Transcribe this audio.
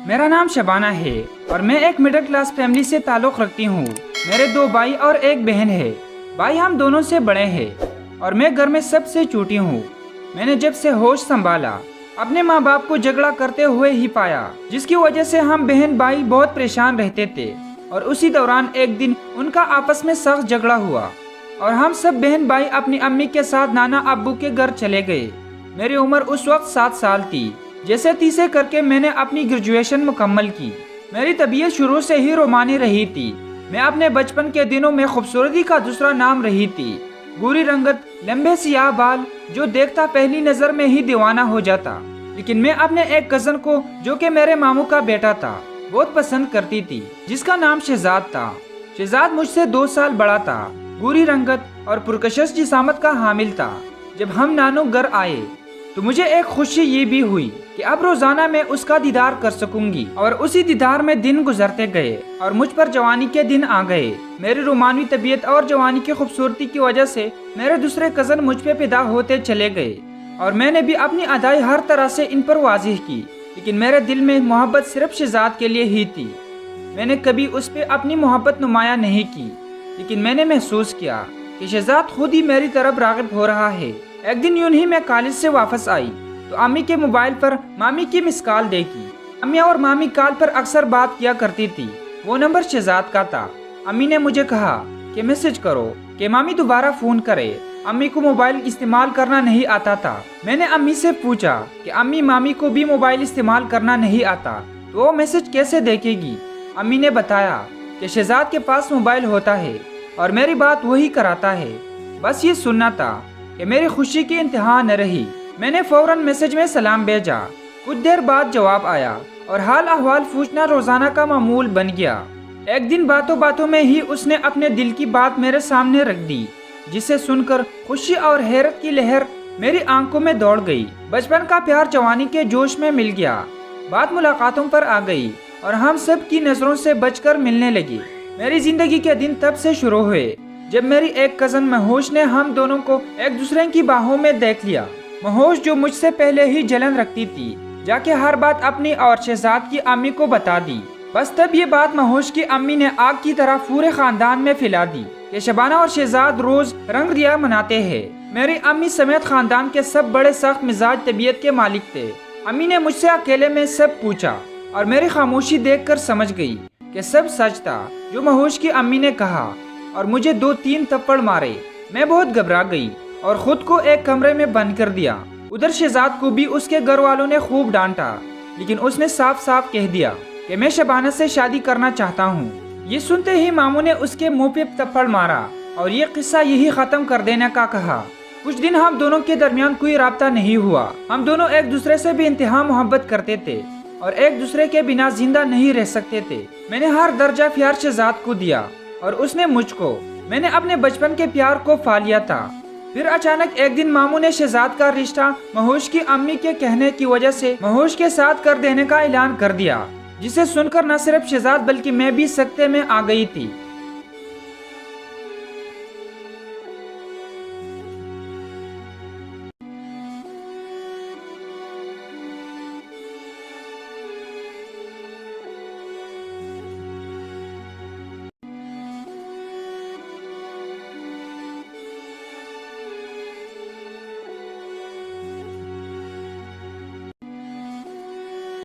मेरा नाम शबाना है और मैं एक मिडिल क्लास फैमिली से ताल्लुक़ रखती हूँ। मेरे 2 भाई और 1 बहन है। भाई हम दोनों से बड़े हैं और मैं घर में सबसे छोटी हूँ। मैंने जब से होश संभाला अपने माँ बाप को झगड़ा करते हुए ही पाया, जिसकी वजह से हम बहन भाई बहुत परेशान रहते थे। और उसी दौरान एक दिन उनका आपस में सख्त झगड़ा हुआ और हम सब बहन भाई अपनी अम्मी के साथ नाना अब्बू के घर चले गए। मेरी उम्र उस वक्त 7 साल थी। जैसे तैसे करके मैंने अपनी ग्रेजुएशन मुकम्मल की। मेरी तबीयत शुरू से ही रोमानी रही थी। मैं अपने बचपन के दिनों में खूबसूरती का दूसरा नाम रही थी। गोरी रंगत, लंबे सियाह बाल, जो देखता पहली नज़र में ही दीवाना हो जाता। लेकिन मैं अपने एक कज़न को, जो कि मेरे मामू का बेटा था, बहुत पसंद करती थी, जिसका नाम शहजाद था। शहजाद मुझसे 2 साल बड़ा था, गोरी रंगत और पुरकशिश जिसामत का हामिल था। जब हम नानू घर आए तो मुझे एक खुशी ये भी हुई कि अब रोजाना मैं उसका दीदार कर सकूंगी। और उसी दीदार में दिन गुजरते गए और मुझ पर जवानी के दिन आ गए। मेरी रोमानवी तबीयत और जवानी की खूबसूरती की वजह से मेरे दूसरे कज़न मुझ पे पैदा होते चले गए और मैंने भी अपनी अदाई हर तरह से इन पर वाजिह की। लेकिन मेरे दिल में मोहब्बत सिर्फ शहजाद के लिए ही थी। मैंने कभी उस पर अपनी मोहब्बत नुमाया नहीं की, लेकिन मैंने महसूस किया कि शहजाद खुद ही मेरी तरफ राग़िब हो रहा है। एक दिन यूं ही मैं कॉलेज से वापस आई तो अम्मी के मोबाइल पर मामी की मिस कॉल देखी। अम्मी और मामी कॉल पर अक्सर बात किया करती थी। वो नंबर शहजाद का था। अम्मी ने मुझे कहा कि मैसेज करो कि मामी दोबारा फ़ोन करे। अम्मी को मोबाइल इस्तेमाल करना नहीं आता था। मैंने अम्मी से पूछा कि अम्मी, मामी को भी मोबाइल इस्तेमाल करना नहीं आता तो वो मैसेज कैसे देखेगी। अम्मी ने बताया कि शहजाद के पास मोबाइल होता है और मेरी बात वही कराता है। बस ये सुनना था कि मेरी खुशी की इंतहा न रही। मैंने फौरन मैसेज में सलाम भेजा। कुछ देर बाद जवाब आया और हाल अहवाल पूछना रोजाना का मामूल बन गया। एक दिन बातों बातों में ही उसने अपने दिल की बात मेरे सामने रख दी, जिसे सुनकर खुशी और हैरत की लहर मेरी आंखों में दौड़ गई। बचपन का प्यार जवानी के जोश में मिल गया। बात मुलाकातों पर आ गई और हम सब की नजरों से बचकर मिलने लगी। मेरी जिंदगी के दिन तब से शुरू हुए जब मेरी एक कज़न महोश ने हम दोनों को एक दूसरे की बाहों में देख लिया। महोश, जो मुझसे पहले ही जलन रखती थी, जाके हर बात अपनी और शहजाद की अम्मी को बता दी। बस तब ये बात महोश की अम्मी ने आग की तरह पूरे खानदान में फैला दी कि शबाना और शहजाद रोज रंग रिया मनाते हैं। मेरी अम्मी समेत खानदान के सब बड़े सख्त मिजाज तबीयत के मालिक थे। अम्मी ने मुझसे अकेले में सब पूछा और मेरी खामोशी देखकर समझ गई कि सब सच था जो महोश की अम्मी ने कहा और मुझे 2-3 थप्पड़ मारे। मैं बहुत घबरा गई और खुद को एक कमरे में बंद कर दिया। उधर शहजाद को भी उसके घर वालों ने खूब डांटा, लेकिन उसने साफ साफ कह दिया कि मैं शबाना से शादी करना चाहता हूँ। ये सुनते ही मामू ने उसके मुंह पे थप्पड़ मारा और ये किस्सा यही खत्म कर देने का कहा। कुछ दिन हम दोनों के दरमियान कोई राब्ता नहीं हुआ। हम दोनों एक दूसरे से भी इंतहा मोहब्बत करते थे और एक दूसरे के बिना जिंदा नहीं रह सकते थे। मैंने हर दर्जा प्यार शहजाद को दिया और उसने मुझको। मैंने अपने बचपन के प्यार को पा लिया था। फिर अचानक एक दिन मामू ने शहजाद का रिश्ता महोश की अम्मी के कहने की वजह से महोश के साथ कर देने का ऐलान कर दिया, जिसे सुनकर न सिर्फ शहजाद बल्कि मैं भी सकते में आ गई थी।